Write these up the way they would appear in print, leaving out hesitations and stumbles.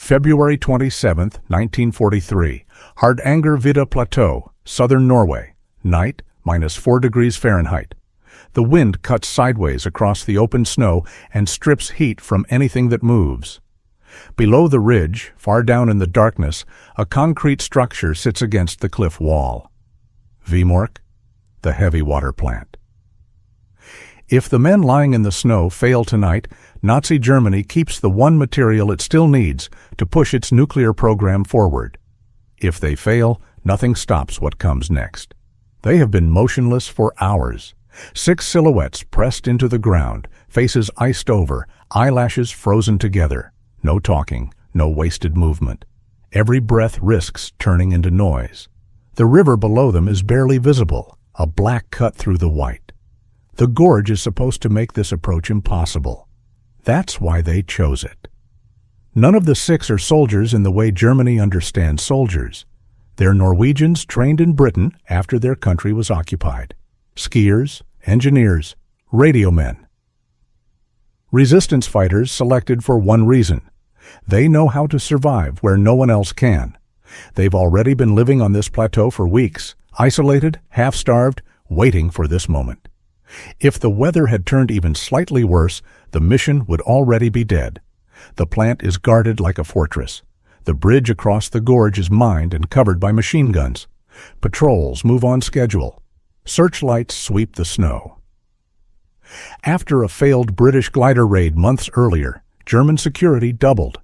February 27, 1943, Hardanger Plateau, southern Norway. Night, -4 degrees Fahrenheit. The wind cuts sideways across the open snow and strips heat from anything that moves. Below the ridge, far down in the darkness, a concrete structure sits against the cliff wall. Vemork, the heavy water plant. If the men lying in the snow fail tonight, Nazi Germany keeps the one material it still needs to push its nuclear program forward. If they fail, nothing stops what comes next. They have been motionless for hours. 6 silhouettes pressed into the ground, faces iced over, eyelashes frozen together. No talking, no wasted movement. Every breath risks turning into noise. The river below them is barely visible, a black cut through the white. The gorge is supposed to make this approach impossible. That's why they chose it. None of the 6 are soldiers in the way Germany understands soldiers. They're Norwegians trained in Britain after their country was occupied. Skiers, engineers, radio men. Resistance fighters selected for one reason. They know how to survive where no one else can. They've already been living on this plateau for weeks, isolated, half-starved, waiting for this moment. If the weather had turned even slightly worse, the mission would already be dead. The plant is guarded like a fortress. The bridge across the gorge is mined and covered by machine guns. Patrols move on schedule. Searchlights sweep the snow. After a failed British glider raid months earlier, German security doubled.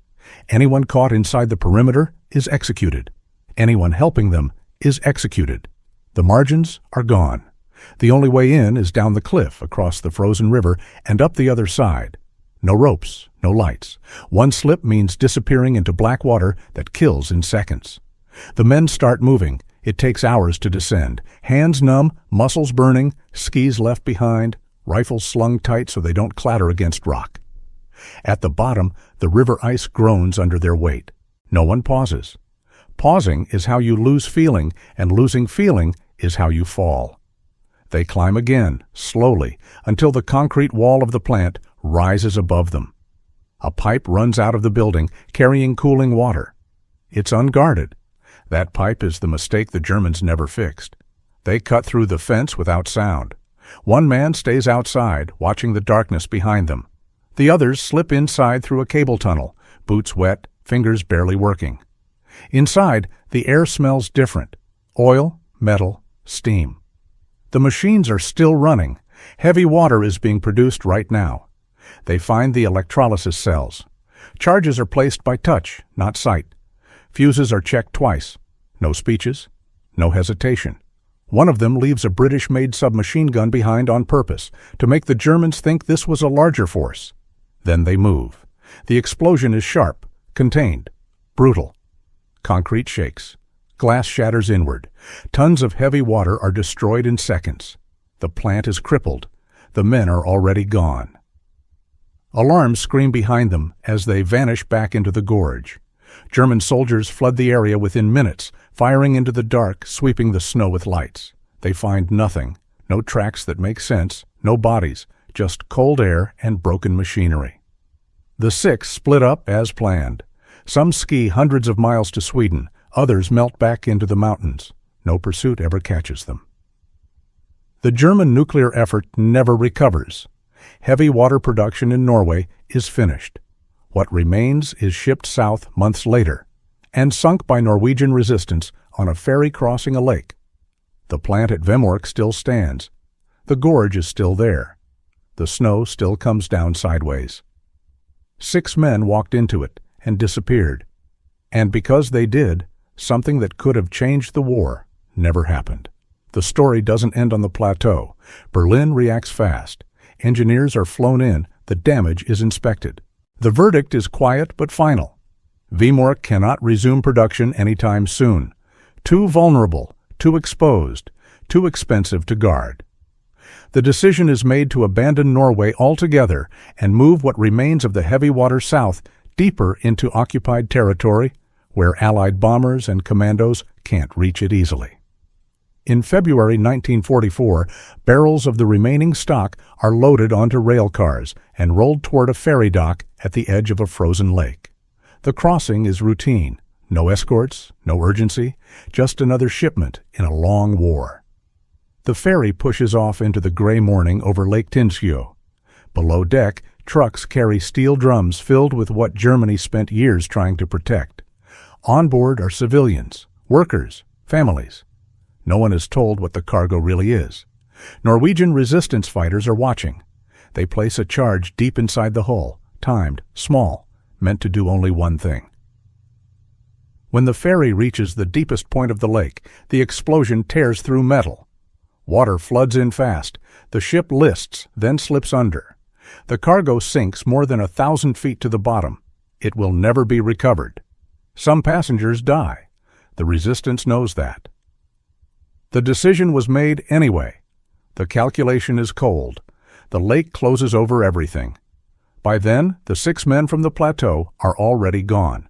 Anyone caught inside the perimeter is executed. Anyone helping them is executed. The margins are gone. The only way in is down the cliff across the frozen river and up the other side. No ropes, no lights. One slip means disappearing into black water that kills in seconds. The men start moving. It takes hours to descend. Hands numb, muscles burning, skis left behind, rifles slung tight so they don't clatter against rock. At the bottom, the river ice groans under their weight. No one pauses. Pausing is how you lose feeling, and losing feeling is how you fall. They climb again, slowly, until the concrete wall of the plant rises above them. A pipe runs out of the building, carrying cooling water. It's unguarded. That pipe is the mistake the Germans never fixed. They cut through the fence without sound. One man stays outside, watching the darkness behind them. The others slip inside through a cable tunnel, boots wet, fingers barely working. Inside, the air smells different. Oil, metal, steam. The machines are still running. Heavy water is being produced right now. They find the electrolysis cells. Charges are placed by touch, not sight. Fuses are checked twice. No speeches, no hesitation. One of them leaves a British-made submachine gun behind on purpose, to make the Germans think this was a larger force. Then they move. The explosion is sharp, contained, brutal. Concrete shakes. Glass shatters inward. Tons of heavy water are destroyed in seconds. The plant is crippled. The men are already gone. Alarms scream behind them as they vanish back into the gorge. German soldiers flood the area within minutes, firing into the dark, sweeping the snow with lights. They find nothing. No tracks that make sense, no bodies, just cold air and broken machinery. The 6 split up as planned. Some ski hundreds of miles to Sweden. Others melt back into the mountains. No pursuit ever catches them. The German nuclear effort never recovers. Heavy water production in Norway is finished. What remains is shipped south months later and sunk by Norwegian resistance on a ferry crossing a lake. The plant at Vemork still stands. The gorge is still there. The snow still comes down sideways. 6 men walked into it and disappeared. And because they did, something that could have changed the war never happened. The story doesn't end on the plateau. Berlin reacts fast. Engineers are flown in. The damage is inspected. The verdict is quiet but final. Vemork cannot resume production anytime soon. Too vulnerable, too exposed, too expensive to guard. The decision is made to abandon Norway altogether and move what remains of the heavy water south deeper into occupied territory, where Allied bombers and commandos can't reach it easily. In February 1944, barrels of the remaining stock are loaded onto rail cars and rolled toward a ferry dock at the edge of a frozen lake. The crossing is routine. No escorts, no urgency, just another shipment in a long war. The ferry pushes off into the gray morning over Lake Tinskio. Below deck, trucks carry steel drums filled with what Germany spent years trying to protect. On board are civilians, workers, families. No one is told what the cargo really is. Norwegian resistance fighters are watching. They place a charge deep inside the hull, timed, small, meant to do only one thing. When the ferry reaches the deepest point of the lake, the explosion tears through metal. Water floods in fast. The ship lists, then slips under. The cargo sinks more than 1,000 feet to the bottom. It will never be recovered. Some passengers die. The resistance knows that. The decision was made anyway. The calculation is cold. The lake closes over everything. By then, the 6 men from the plateau are already gone.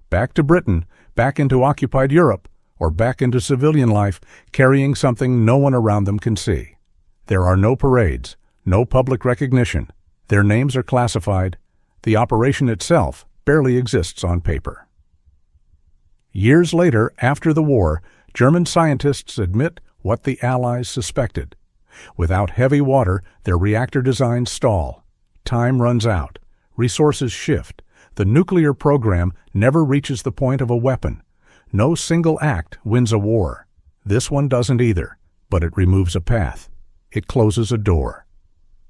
Back to Britain, back into occupied Europe, or back into civilian life, carrying something no one around them can see. There are no parades, no public recognition. Their names are classified. The operation itself barely exists on paper. Years later, after the war, German scientists admit what the Allies suspected. Without heavy water, their reactor designs stall. Time runs out. Resources shift. The nuclear program never reaches the point of a weapon. No single act wins a war. This one doesn't either, but it removes a path. It closes a door.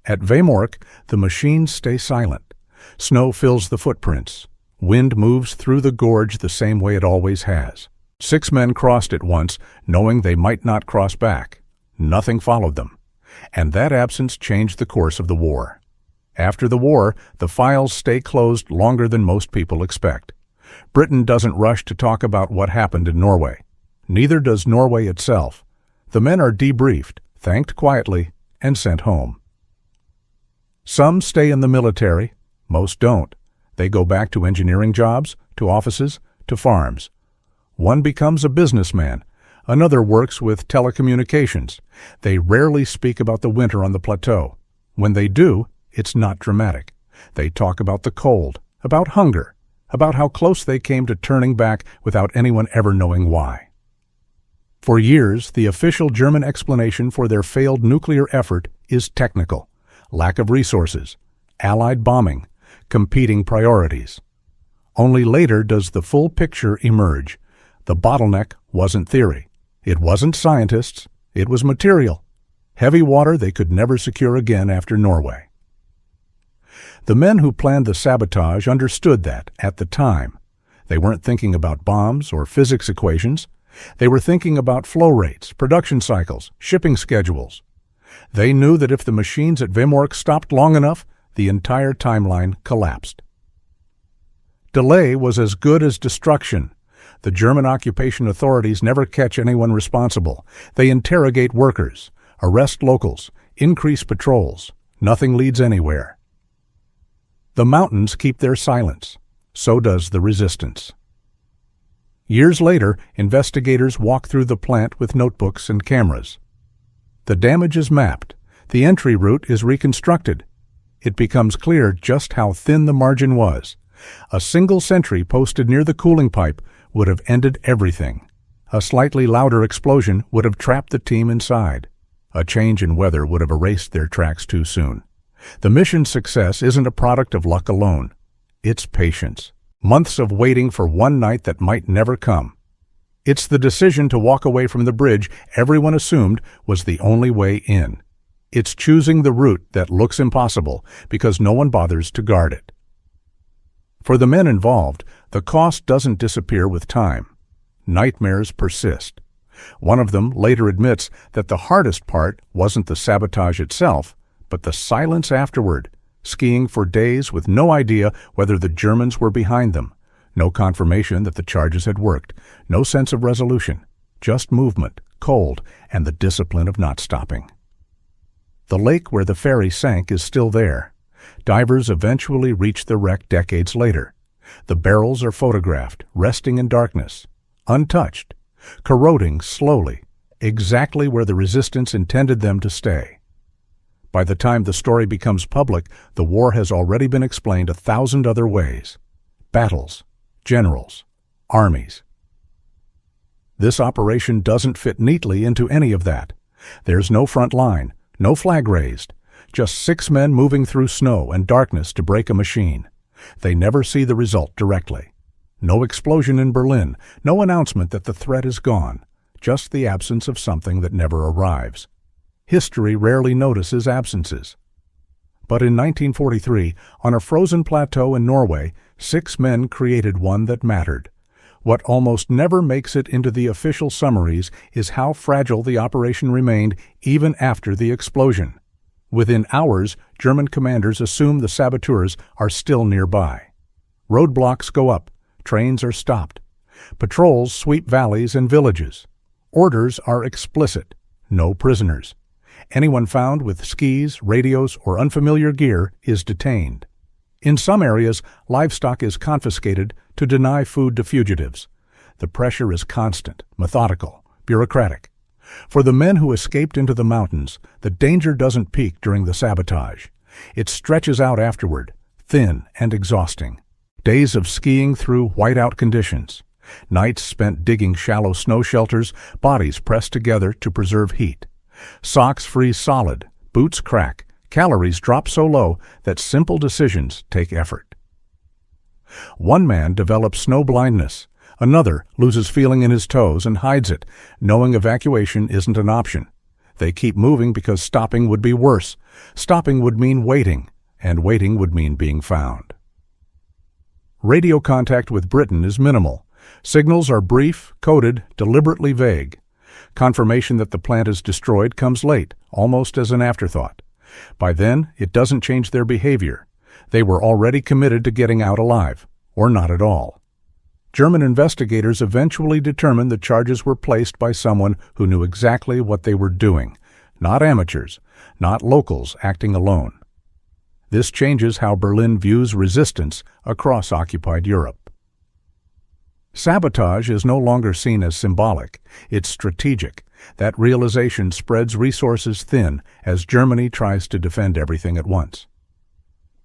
At Vemork, the machines stay silent. Snow fills the footprints. Wind moves through the gorge the same way it always has. 6 men crossed it once, knowing they might not cross back. Nothing followed them. And that absence changed the course of the war. After the war, the files stay closed longer than most people expect. Britain doesn't rush to talk about what happened in Norway. Neither does Norway itself. The men are debriefed, thanked quietly, and sent home. Some stay in the military, most don't. They go back to engineering jobs, to offices, to farms. One becomes a businessman. Another works with telecommunications. They rarely speak about the winter on the plateau. When they do, it's not dramatic. They talk about the cold, about hunger, about how close they came to turning back without anyone ever knowing why. For years, the official German explanation for their failed nuclear effort is technical: lack of resources, Allied bombing, competing priorities. Only later does the full picture emerge. The bottleneck wasn't theory. It wasn't scientists. It was material. Heavy water they could never secure again after Norway. The men who planned the sabotage understood that at the time. They weren't thinking about bombs or physics equations. They were thinking about flow rates, production cycles, shipping schedules. They knew that if the machines at Vemork stopped long enough, the entire timeline collapsed. Delay was as good as destruction. The German occupation authorities never catch anyone responsible. They interrogate workers, arrest locals, increase patrols. Nothing leads anywhere. The mountains keep their silence. So does the resistance. Years later, investigators walk through the plant with notebooks and cameras. The damage is mapped. The entry route is reconstructed. It becomes clear just how thin the margin was. A single sentry posted near the cooling pipe would have ended everything. A slightly louder explosion would have trapped the team inside. A change in weather would have erased their tracks too soon. The mission's success isn't a product of luck alone. It's patience. Months of waiting for one night that might never come. It's the decision to walk away from the bridge everyone assumed was the only way in. It's choosing the route that looks impossible because no one bothers to guard it. For the men involved, the cost doesn't disappear with time. Nightmares persist. One of them later admits that the hardest part wasn't the sabotage itself, but the silence afterward, skiing for days with no idea whether the Germans were behind them, no confirmation that the charges had worked, no sense of resolution, just movement, cold, and the discipline of not stopping. The lake where the ferry sank is still there. Divers eventually reach the wreck decades later. The barrels are photographed, resting in darkness, untouched, corroding slowly, exactly where the resistance intended them to stay. By the time the story becomes public, the war has already been explained 1,000 other ways. Battles, generals, armies. This operation doesn't fit neatly into any of that. There's no front line, no flag raised, just 6 men moving through snow and darkness to break a machine. They never see the result directly. No explosion in Berlin, no announcement that the threat is gone, just the absence of something that never arrives. History rarely notices absences. But in 1943, on a frozen plateau in Norway, 6 men created one that mattered. What almost never makes it into the official summaries is how fragile the operation remained even after the explosion. Within hours, German commanders assume the saboteurs are still nearby. Roadblocks go up, trains are stopped. Patrols sweep valleys and villages. Orders are explicit: no prisoners. Anyone found with skis, radios, or unfamiliar gear is detained. In some areas, livestock is confiscated to deny food to fugitives. The pressure is constant, methodical, bureaucratic. For the men who escaped into the mountains, the danger doesn't peak during the sabotage. It stretches out afterward, thin and exhausting. Days of skiing through whiteout conditions. Nights spent digging shallow snow shelters, bodies pressed together to preserve heat. Socks freeze solid, boots crack, calories drop so low that simple decisions take effort. One man develops snow blindness. Another loses feeling in his toes and hides it, knowing evacuation isn't an option. They keep moving because stopping would be worse. Stopping would mean waiting, and waiting would mean being found. Radio contact with Britain is minimal. Signals are brief, coded, deliberately vague. Confirmation that the plant is destroyed comes late, almost as an afterthought. By then, it doesn't change their behavior. They were already committed to getting out alive, or not at all. German investigators eventually determined the charges were placed by someone who knew exactly what they were doing, not amateurs, not locals acting alone. This changes how Berlin views resistance across occupied Europe. Sabotage is no longer seen as symbolic, it's strategic. That realization spreads resources thin as Germany tries to defend everything at once.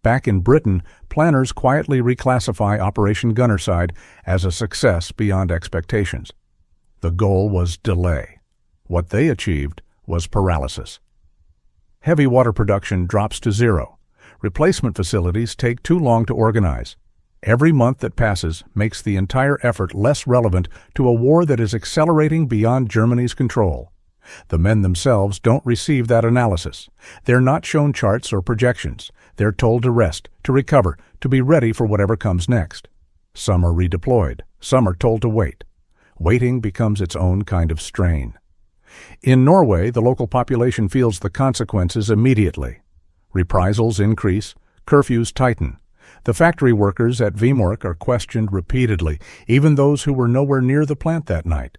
Back in Britain, planners quietly reclassify Operation Gunnerside as a success beyond expectations. The goal was delay. What they achieved was paralysis. Heavy water production drops to zero. Replacement facilities take too long to organize. Every month that passes makes the entire effort less relevant to a war that is accelerating beyond Germany's control. The men themselves don't receive that analysis. They're not shown charts or projections. They're told to rest, to recover, to be ready for whatever comes next. Some are redeployed. Some are told to wait. Waiting becomes its own kind of strain. In Norway, the local population feels the consequences immediately. Reprisals increase, curfews tighten. The factory workers at Vimork are questioned repeatedly, even those who were nowhere near the plant that night.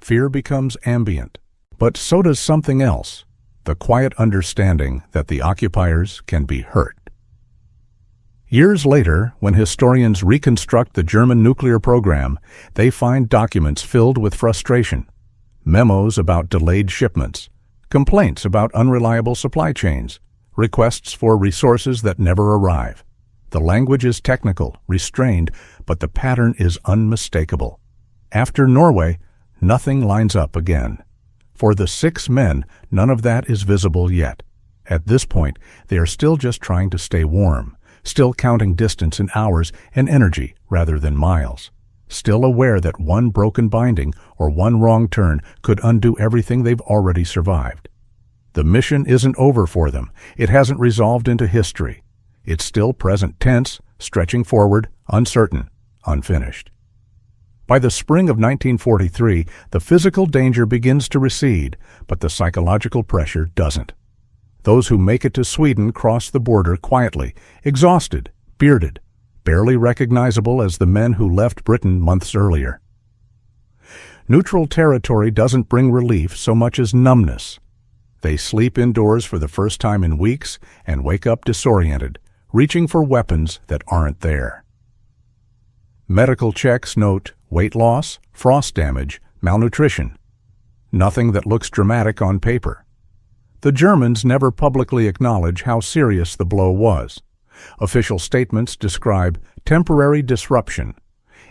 Fear becomes ambient. But so does something else, the quiet understanding that the occupiers can be hurt. Years later, when historians reconstruct the German nuclear program, they find documents filled with frustration, memos about delayed shipments, complaints about unreliable supply chains, requests for resources that never arrive. The language is technical, restrained, but the pattern is unmistakable. After Norway, nothing lines up again. For the 6 men, none of that is visible yet. At this point, they are still just trying to stay warm, still counting distance in hours and energy rather than miles, still aware that one broken binding or one wrong turn could undo everything they've already survived. The mission isn't over for them. It hasn't resolved into history. It's still present tense, stretching forward, uncertain, unfinished. By the spring of 1943, the physical danger begins to recede, but the psychological pressure doesn't. Those who make it to Sweden cross the border quietly, exhausted, bearded, barely recognizable as the men who left Britain months earlier. Neutral territory doesn't bring relief so much as numbness. They sleep indoors for the first time in weeks and wake up disoriented, reaching for weapons that aren't there. Medical checks note weight loss, frost damage, malnutrition. Nothing that looks dramatic on paper. The Germans never publicly acknowledge how serious the blow was. Official statements describe temporary disruption.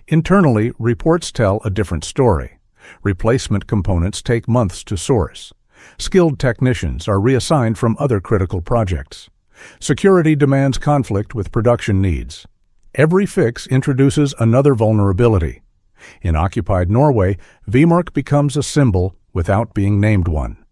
Internally, reports tell a different story. Replacement components take months to source. Skilled technicians are reassigned from other critical projects. Security demands conflict with production needs. Every fix introduces another vulnerability. In occupied Norway, Vimmerk becomes a symbol without being named one.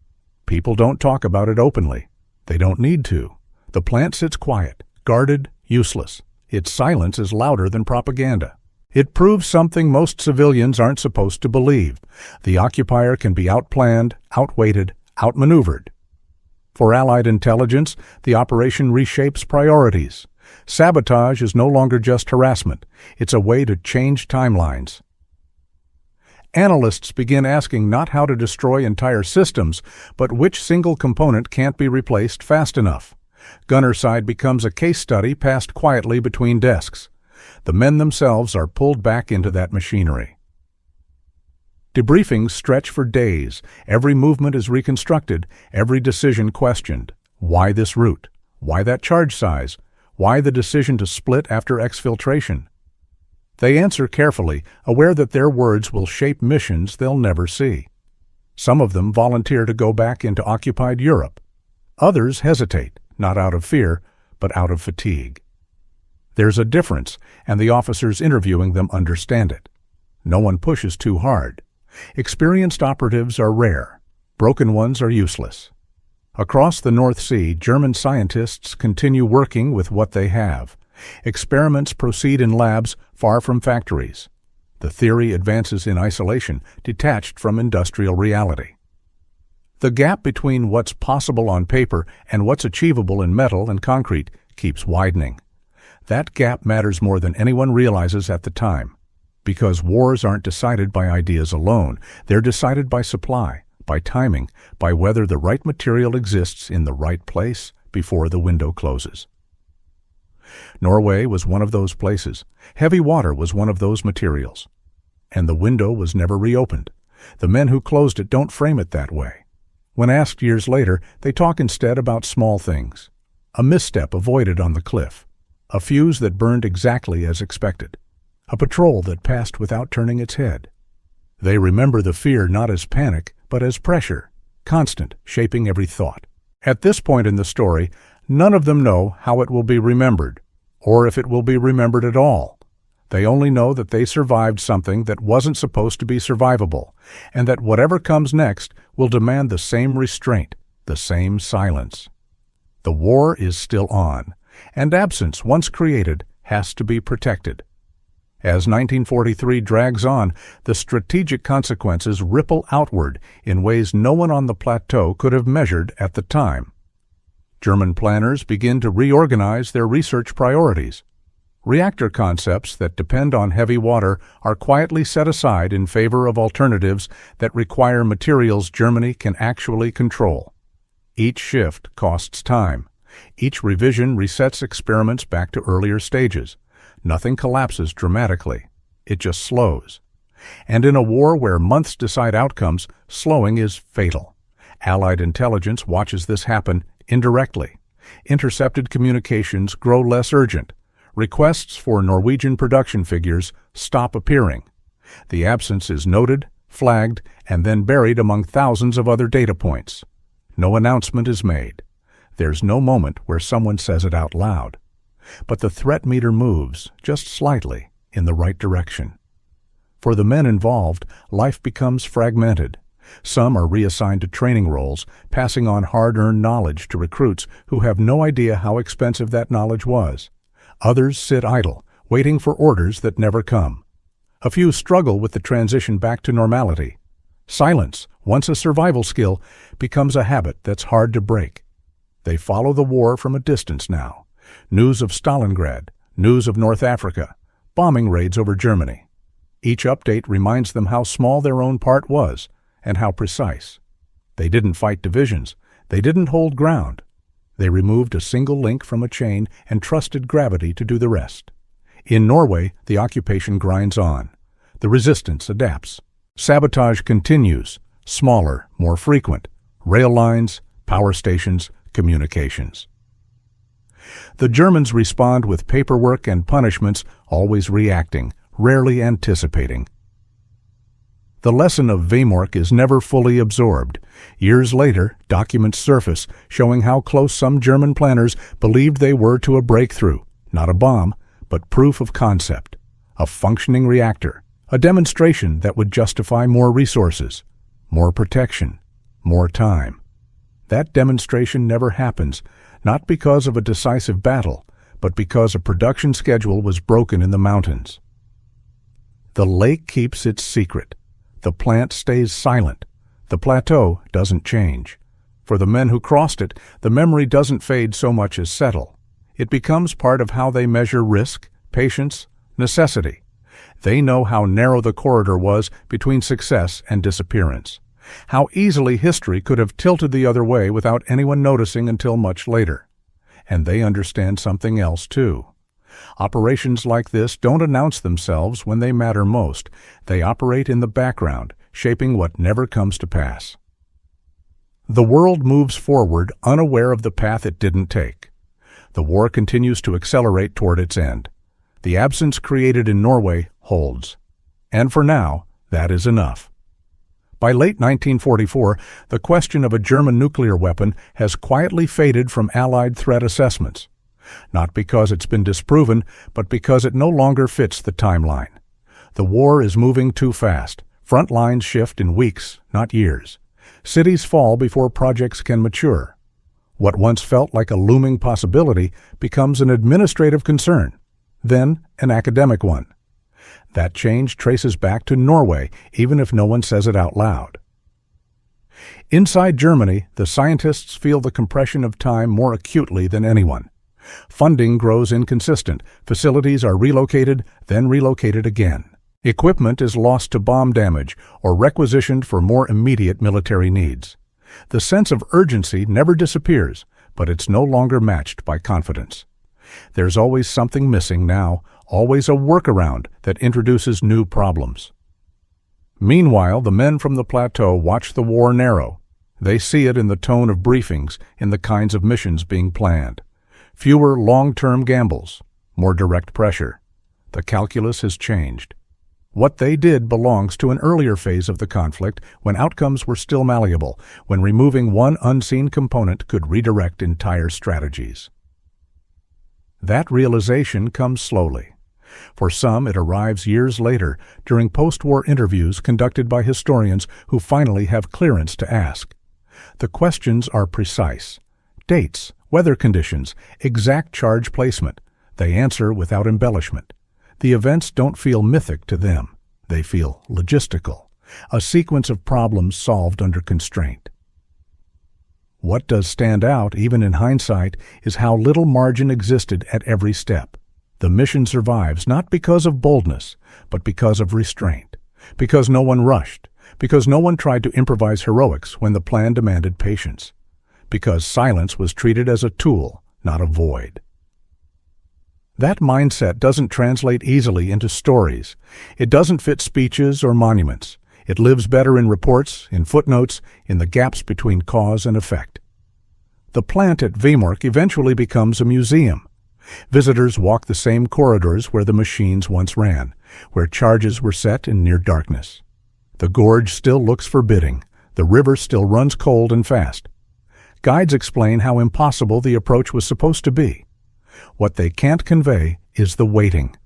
People don't talk about it openly. They don't need to. The plant sits quiet, guarded, useless. Its silence is louder than propaganda. It proves something most civilians aren't supposed to believe. The occupier can be outplanned, outweighted, outmaneuvered. For Allied intelligence, the operation reshapes priorities. Sabotage is no longer just harassment. It's a way to change timelines. Analysts begin asking not how to destroy entire systems, but which single component can't be replaced fast enough. Gunnerside becomes a case study passed quietly between desks. The men themselves are pulled back into that machinery. Debriefings stretch for days. Every movement is reconstructed, every decision questioned. Why this route? Why that charge size? Why the decision to split after exfiltration? They answer carefully, aware that their words will shape missions they'll never see. Some of them volunteer to go back into occupied Europe. Others hesitate, not out of fear, but out of fatigue. There's a difference, and the officers interviewing them understand it. No one pushes too hard. Experienced operatives are rare. Broken ones are useless. Across the North Sea, German scientists continue working with what they have. Experiments proceed in labs far from factories. The theory advances in isolation, detached from industrial reality. The gap between what's possible on paper and what's achievable in metal and concrete keeps widening. That gap matters more than anyone realizes at the time. Because wars aren't decided by ideas alone, they're decided by supply, by timing, by whether the right material exists in the right place before the window closes. Norway was one of those places. Heavy water was one of those materials. And the window was never reopened. The men who closed it don't frame it that way. When asked years later, they talk instead about small things. A misstep avoided on the cliff. A fuse that burned exactly as expected. A patrol that passed without turning its head. They remember the fear not as panic, but as pressure, constant, shaping every thought. At this point in the story, none of them know how it will be remembered, or if it will be remembered at all. They only know that they survived something that wasn't supposed to be survivable, and that whatever comes next will demand the same restraint, the same silence. The war is still on, and absence, once created, has to be protected. As 1943 drags on, the strategic consequences ripple outward in ways no one on the plateau could have measured at the time. German planners begin to reorganize their research priorities. Reactor concepts that depend on heavy water are quietly set aside in favor of alternatives that require materials Germany can actually control. Each shift costs time. Each revision resets experiments back to earlier stages. Nothing collapses dramatically. It just slows. And in a war where months decide outcomes, slowing is fatal. Allied intelligence watches this happen indirectly. Intercepted communications grow less urgent. Requests for Norwegian production figures stop appearing. The absence is noted, flagged, and then buried among thousands of other data points. No announcement is made. There's no moment where someone says it out loud. But the threat meter moves, just slightly, in the right direction. For the men involved, life becomes fragmented. Some are reassigned to training roles, passing on hard-earned knowledge to recruits who have no idea how expensive that knowledge was. Others sit idle, waiting for orders that never come. A few struggle with the transition back to normality. Silence, once a survival skill, becomes a habit that's hard to break. They follow the war from a distance now. News of Stalingrad, news of North Africa, bombing raids over Germany. Each update reminds them how small their own part was and how precise. They didn't fight divisions. They didn't hold ground. They removed a single link from a chain and trusted gravity to do the rest. In Norway, the occupation grinds on. The resistance adapts. Sabotage continues, smaller, more frequent. Rail lines, power stations, communications. The Germans respond with paperwork and punishments, always reacting, rarely anticipating. The lesson of Vemork is never fully absorbed. Years later, documents surface showing how close some German planners believed they were to a breakthrough, not a bomb, but proof of concept, a functioning reactor, a demonstration that would justify more resources, more protection, more time. That demonstration never happens, not because of a decisive battle, but because a production schedule was broken in the mountains. The lake keeps its secret. The plant stays silent. The plateau doesn't change. For the men who crossed it, the memory doesn't fade so much as settle. It becomes part of how they measure risk, patience, necessity. They know how narrow the corridor was between success and disappearance, how easily history could have tilted the other way without anyone noticing until much later. And they understand something else too. Operations like this don't announce themselves when they matter most. They operate in the background, shaping what never comes to pass. The world moves forward unaware of the path it didn't take. The war continues to accelerate toward its end. The absence created in Norway holds. And for now, that is enough. By late 1944, the question of a German nuclear weapon has quietly faded from Allied threat assessments. Not because it's been disproven, but because it no longer fits the timeline. The war is moving too fast. Front lines shift in weeks, not years. Cities fall before projects can mature. What once felt like a looming possibility becomes an administrative concern, then an academic one. That change traces back to Norway, even if no one says it out loud. Inside Germany, the scientists feel the compression of time more acutely than anyone. Funding grows inconsistent. Facilities are relocated, then relocated again. Equipment is lost to bomb damage or requisitioned for more immediate military needs. The sense of urgency never disappears, but it's no longer matched by confidence. There's always something missing now, always a workaround that introduces new problems. Meanwhile, the men from the plateau watch the war narrow. They see it in the tone of briefings, in the kinds of missions being planned. Fewer long-term gambles, more direct pressure. The calculus has changed. What they did belongs to an earlier phase of the conflict when outcomes were still malleable, when removing one unseen component could redirect entire strategies. That realization comes slowly. For some, it arrives years later, during post-war interviews conducted by historians who finally have clearance to ask. The questions are precise. Dates, weather conditions, exact charge placement. They answer without embellishment. The events don't feel mythic to them. They feel logistical, a sequence of problems solved under constraint. What does stand out, even in hindsight, is how little margin existed at every step. The mission survives not because of boldness, but because of restraint, because no one rushed, because no one tried to improvise heroics when the plan demanded patience, because silence was treated as a tool, not a void. That mindset doesn't translate easily into stories. It doesn't fit speeches or monuments. It lives better in reports, in footnotes, in the gaps between cause and effect. The plant at Vemork eventually becomes a museum. Visitors walk the same corridors where the machines once ran, where charges were set in near darkness. The gorge still looks forbidding. The river still runs cold and fast. Guides explain how impossible the approach was supposed to be. What they can't convey is the waiting,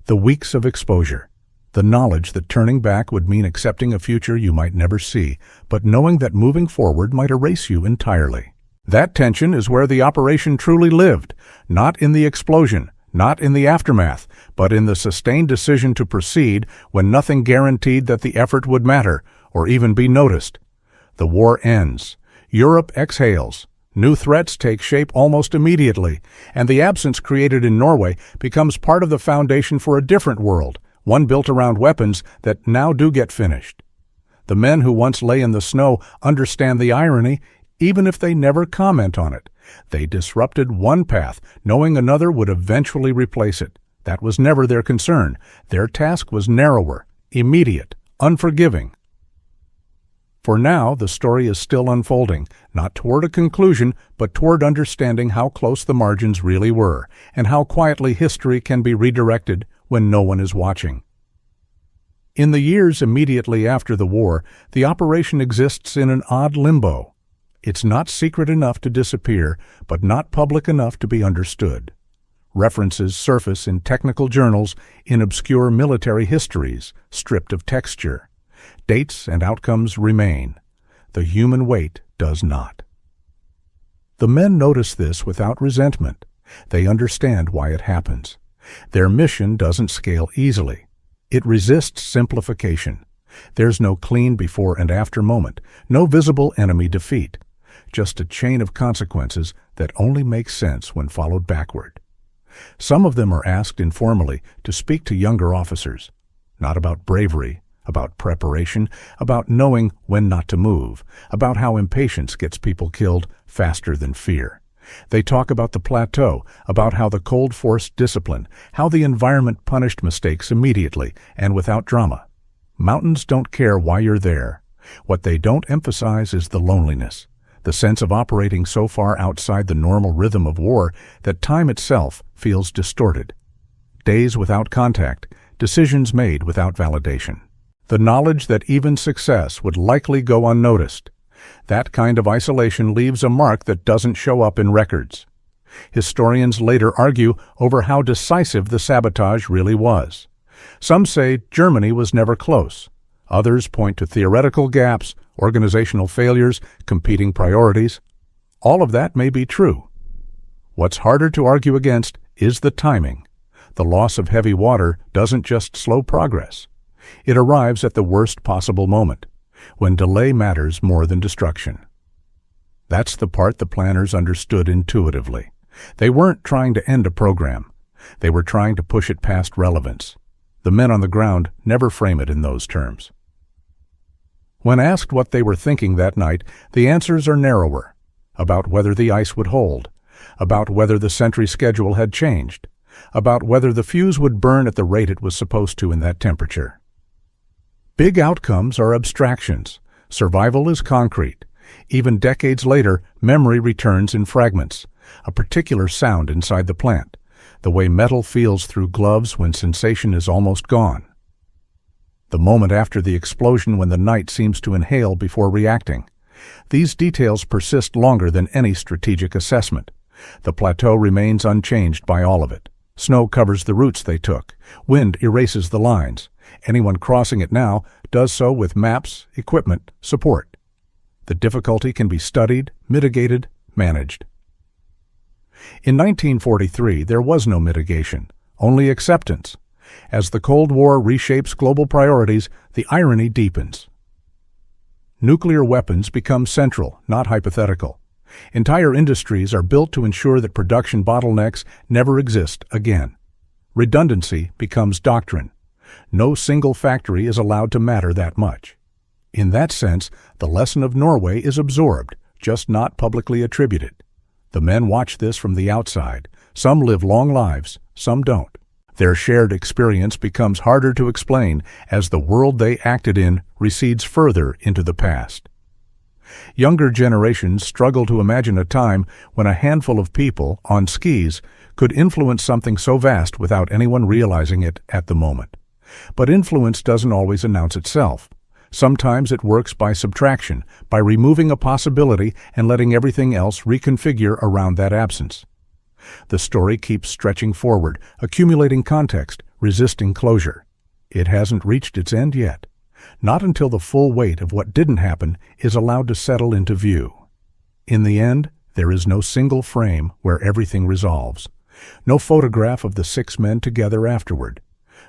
the weeks of exposure, the knowledge that turning back would mean accepting a future you might never see, but knowing that moving forward might erase you entirely. That tension is where the operation truly lived, not in the explosion, not in the aftermath, but in the sustained decision to proceed when nothing guaranteed that the effort would matter or even be noticed. The war ends. Europe exhales. New threats take shape almost immediately, and the absence created in Norway becomes part of the foundation for a different world, one built around weapons that now do get finished. The men who once lay in the snow understand the irony, even if they never comment on it. They disrupted one path, knowing another would eventually replace it. That was never their concern. Their task was narrower, immediate, unforgiving. For now, the story is still unfolding, not toward a conclusion, but toward understanding how close the margins really were, and how quietly history can be redirected when no one is watching. In the years immediately after the war, the operation exists in an odd limbo. It's not secret enough to disappear, but not public enough to be understood. References surface in technical journals, in obscure military histories, stripped of texture. Dates and outcomes remain. The human weight does not. The men notice this without resentment. They understand why it happens. Their mission doesn't scale easily. It resists simplification. There's no clean before and after moment, no visible enemy defeat. Just a chain of consequences that only makes sense when followed backward. Some of them are asked informally to speak to younger officers, not about bravery, about preparation, about knowing when not to move, about how impatience gets people killed faster than fear. They talk about the plateau, about how the cold forced discipline, how the environment punished mistakes immediately and without drama. Mountains don't care why you're there. What they don't emphasize is the loneliness, the sense of operating so far outside the normal rhythm of war that time itself feels distorted. Days without contact, decisions made without validation. The knowledge that even success would likely go unnoticed. That kind of isolation leaves a mark that doesn't show up in records. Historians later argue over how decisive the sabotage really was. Some say Germany was never close. Others point to theoretical gaps, organizational failures, competing priorities. All of that may be true. What's harder to argue against is the timing. The loss of heavy water doesn't just slow progress. It arrives at the worst possible moment, when delay matters more than destruction. That's the part the planners understood intuitively. They weren't trying to end a program. They were trying to push it past relevance. The men on the ground never frame it in those terms. When asked what they were thinking that night, the answers are narrower, about whether the ice would hold, about whether the sentry schedule had changed, about whether the fuse would burn at the rate it was supposed to in that temperature. Big outcomes are abstractions. Survival is concrete. Even decades later, memory returns in fragments, a particular sound inside the plant, the way metal feels through gloves when sensation is almost gone. The moment after the explosion when the knight seems to inhale before reacting. These details persist longer than any strategic assessment. The plateau remains unchanged by all of it. Snow covers the routes they took. Wind erases the lines. Anyone crossing it now does so with maps, equipment, support. The difficulty can be studied, mitigated, managed. In 1943, there was no mitigation, only acceptance. As the Cold War reshapes global priorities, the irony deepens. Nuclear weapons become central, not hypothetical. Entire industries are built to ensure that production bottlenecks never exist again. Redundancy becomes doctrine. No single factory is allowed to matter that much. In that sense, the lesson of Norway is absorbed, just not publicly attributed. The men watch this from the outside. Some live long lives, some don't. Their shared experience becomes harder to explain as the world they acted in recedes further into the past. Younger generations struggle to imagine a time when a handful of people, on skis, could influence something so vast without anyone realizing it at the moment. But influence doesn't always announce itself. Sometimes it works by subtraction, by removing a possibility and letting everything else reconfigure around that absence. The story keeps stretching forward, accumulating context, resisting closure. It hasn't reached its end yet. Not until the full weight of what didn't happen is allowed to settle into view. In the end, there is no single frame where everything resolves. No photograph of the 6 men together afterward.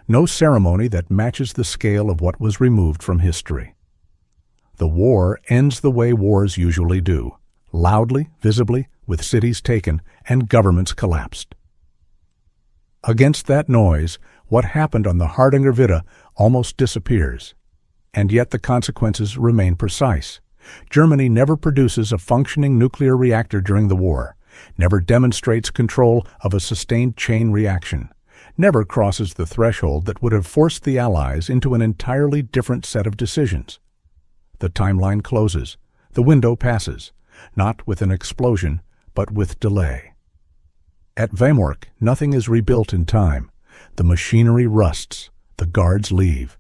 No ceremony that matches the scale of what was removed from history. The war ends the way wars usually do, loudly, visibly, with cities taken and governments collapsed. Against that noise, what happened on the Hardanger Vidda almost disappears. And yet the consequences remain precise. Germany never produces a functioning nuclear reactor during the war, never demonstrates control of a sustained chain reaction, never crosses the threshold that would have forced the Allies into an entirely different set of decisions. The timeline closes. The window passes, not with an explosion, but with delay. At Vemork, nothing is rebuilt in time. The machinery rusts. The guards leave.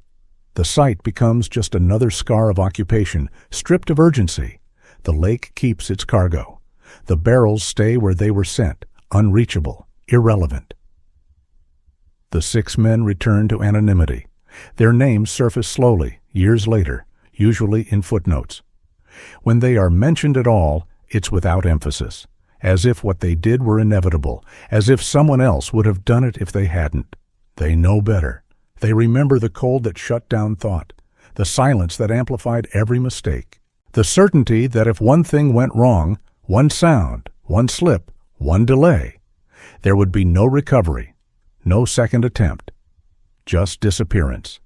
The site becomes just another scar of occupation, stripped of urgency. The lake keeps its cargo. The barrels stay where they were sent, unreachable, irrelevant. The 6 men return to anonymity. Their names surface slowly, years later, usually in footnotes. When they are mentioned at all, it's without emphasis, as if what they did were inevitable, as if someone else would have done it if they hadn't. They know better. They remember the cold that shut down thought, the silence that amplified every mistake, the certainty that if one thing went wrong, one sound, one slip, one delay, there would be no recovery, no second attempt, just disappearance.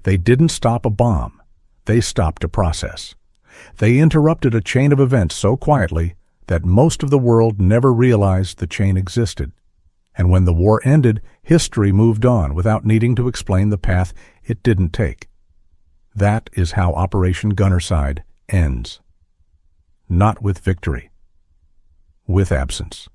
They didn't stop a bomb. They stopped a process. They interrupted a chain of events so quietly that most of the world never realized the chain existed. And when the war ended, history moved on without needing to explain the path it didn't take. That is how Operation Gunnerside ends. Not with victory, with absence.